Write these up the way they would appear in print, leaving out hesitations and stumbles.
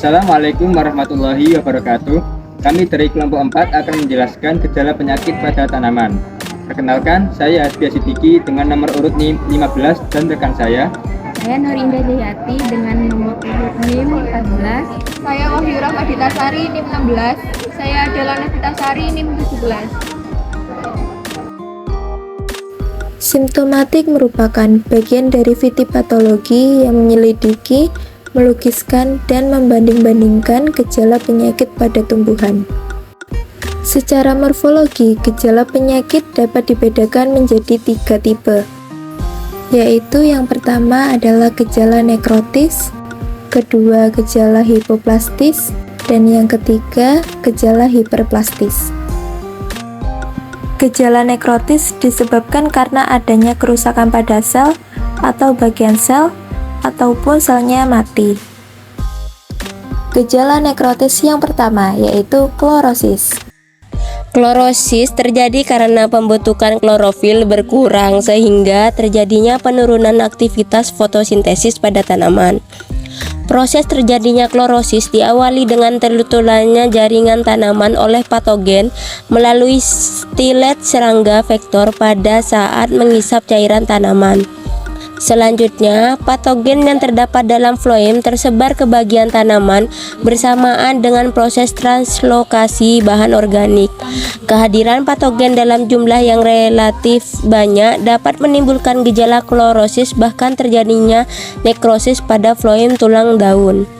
Assalamualaikum warahmatullahi wabarakatuh. Kami dari kelompok 4 akan menjelaskan gejala penyakit pada tanaman. Perkenalkan, saya Hasbia Siddiqi dengan nomor urut NIM 15 dan rekan saya Nurinda Jayati dengan nomor urut NIM 14. Saya Wahyura Faditasari NIM 16. Saya Delana Fitasari NIM 17. Simptomatik merupakan bagian dari fitipatologi yang menyelidiki, melukiskan, dan membanding-bandingkan gejala penyakit pada tumbuhan. Secara morfologi, gejala penyakit dapat dibedakan menjadi 3 tipe, yaitu yang pertama adalah gejala nekrotis, kedua gejala hipoplastis, dan yang ketiga gejala hiperplastis. Gejala nekrotis disebabkan karena adanya kerusakan pada sel atau bagian sel ataupun selnya mati. Gejala nekrotis yang pertama yaitu klorosis. Klorosis terjadi karena pembentukan klorofil berkurang sehingga terjadinya penurunan aktivitas fotosintesis pada tanaman. Proses terjadinya klorosis diawali dengan tertularnya jaringan tanaman oleh patogen melalui stilet serangga vektor pada saat menghisap cairan tanaman. Selanjutnya, patogen yang terdapat dalam floem tersebar ke bagian tanaman bersamaan dengan proses translokasi bahan organik. Kehadiran patogen dalam jumlah yang relatif banyak dapat menimbulkan gejala klorosis, bahkan terjadinya nekrosis pada floem tulang daun.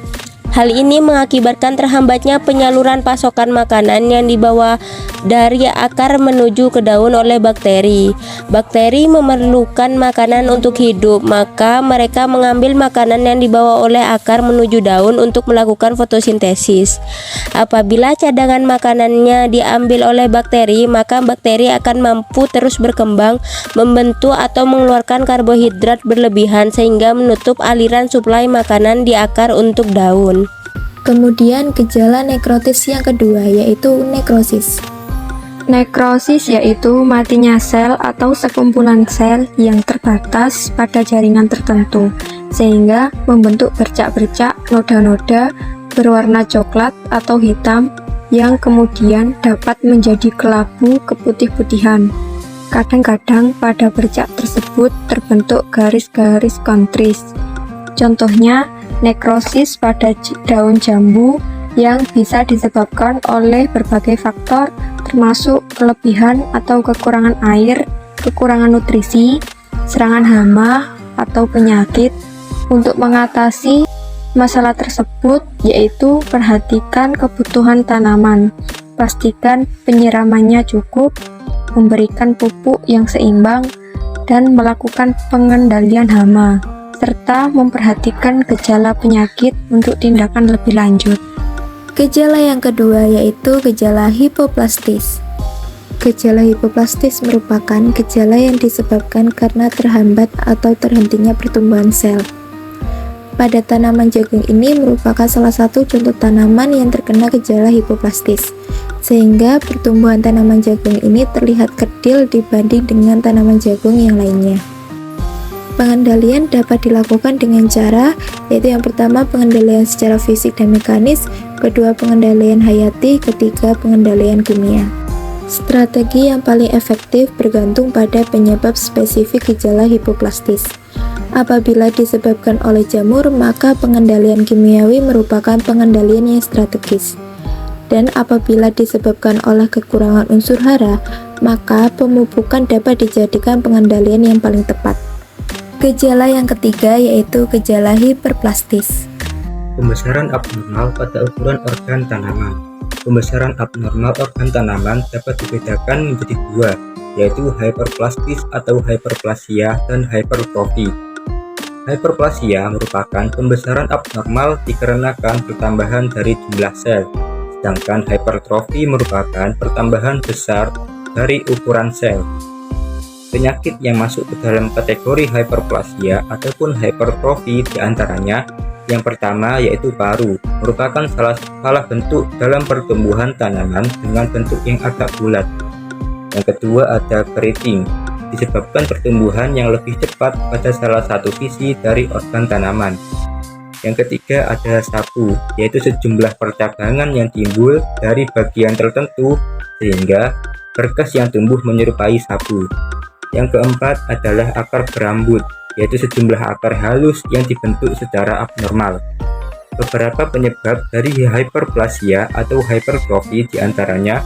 Hal ini mengakibatkan terhambatnya penyaluran pasokan makanan yang dibawa dari akar menuju ke daun oleh bakteri. Bakteri memerlukan makanan untuk hidup, maka mereka mengambil makanan yang dibawa oleh akar menuju daun untuk melakukan fotosintesis. Apabila cadangan makanannya diambil oleh bakteri, maka bakteri akan mampu terus berkembang, membentuk atau mengeluarkan karbohidrat berlebihan sehingga menutup aliran suplai makanan di akar untuk daun. Kemudian gejala nekrotis yang kedua yaitu nekrosis. Nekrosis yaitu matinya sel atau sekumpulan sel yang terbatas pada jaringan tertentu, sehingga membentuk bercak-bercak noda-noda berwarna coklat atau hitam yang kemudian dapat menjadi kelabu keputih-putihan. Kadang-kadang pada bercak tersebut terbentuk garis-garis kontris. Contohnya, nekrosis pada daun jambu yang bisa disebabkan oleh berbagai faktor termasuk kelebihan atau kekurangan air, kekurangan nutrisi, serangan hama, atau penyakit. Untuk mengatasi masalah tersebut yaitu perhatikan kebutuhan tanaman, pastikan penyiramannya cukup, memberikan pupuk yang seimbang, dan melakukan pengendalian hama, serta memperhatikan gejala penyakit untuk tindakan lebih lanjut. Gejala yang kedua yaitu gejala hipoplastis. Gejala hipoplastis merupakan gejala yang disebabkan karena terhambat atau terhentinya pertumbuhan sel. Pada tanaman jagung ini merupakan salah satu contoh tanaman yang terkena gejala hipoplastis, sehingga pertumbuhan tanaman jagung ini terlihat kecil dibanding dengan tanaman jagung yang lainnya. Pengendalian dapat dilakukan dengan cara, yaitu yang pertama pengendalian secara fisik dan mekanis, kedua pengendalian hayati, ketiga pengendalian kimia. Strategi yang paling efektif bergantung pada penyebab spesifik gejala hipoplastis. Apabila disebabkan oleh jamur, maka pengendalian kimiawi merupakan pengendalian yang strategis. Dan apabila disebabkan oleh kekurangan unsur hara, maka pemupukan dapat dijadikan pengendalian yang paling tepat. Gejala yang ketiga yaitu gejala hiperplastis. Pembesaran abnormal pada ukuran organ tanaman. Pembesaran abnormal organ tanaman dapat dibedakan menjadi dua, yaitu hyperplastis atau hyperplasia dan hypertrofi. Hyperplasia merupakan pembesaran abnormal dikarenakan pertambahan dari jumlah sel, sedangkan hypertrofi merupakan pertambahan besar dari ukuran sel. Penyakit yang masuk ke dalam kategori hyperplasia ataupun hypertrofi diantaranya yang pertama yaitu paru, merupakan salah bentuk dalam pertumbuhan tanaman dengan bentuk yang agak bulat. Yang kedua ada keriting, disebabkan pertumbuhan yang lebih cepat pada salah satu sisi dari organ tanaman. Yang ketiga ada sapu, yaitu sejumlah percabangan yang timbul dari bagian tertentu sehingga berkas yang tumbuh menyerupai sapu. Yang keempat adalah akar berambut, yaitu sejumlah akar halus yang dibentuk secara abnormal. Beberapa penyebab dari hyperplasia atau hypertrofi diantaranya: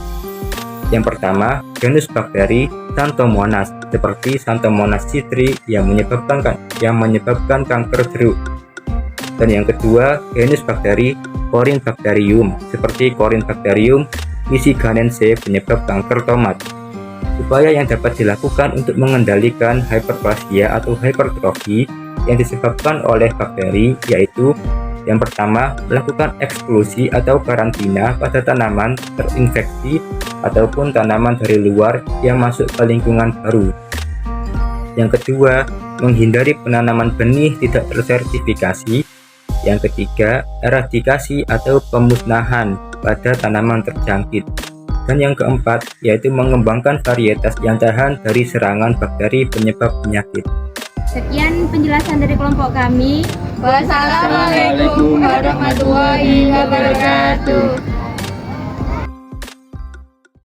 yang pertama, genus bakteri Xanthomonas seperti Xanthomonas citri yang menyebabkan kanker jeruk. Dan yang kedua, genus bakteri Corynebacterium seperti Corynebacterium michiganense penyebab kanker tomat. Upaya yang dapat dilakukan untuk mengendalikan hyperplasia atau hypertrofi yang disebabkan oleh bakteri yaitu: yang pertama, melakukan eksklusi atau karantina pada tanaman terinfeksi ataupun tanaman dari luar yang masuk ke lingkungan baru. Yang kedua, menghindari penanaman benih tidak tersertifikasi. Yang ketiga, eradikasi atau pemusnahan pada tanaman terjangkit. Dan yang keempat, yaitu mengembangkan varietas yang tahan dari serangan bakteri penyebab penyakit. Sekian penjelasan dari kelompok kami. Wassalamualaikum warahmatullahi wabarakatuh.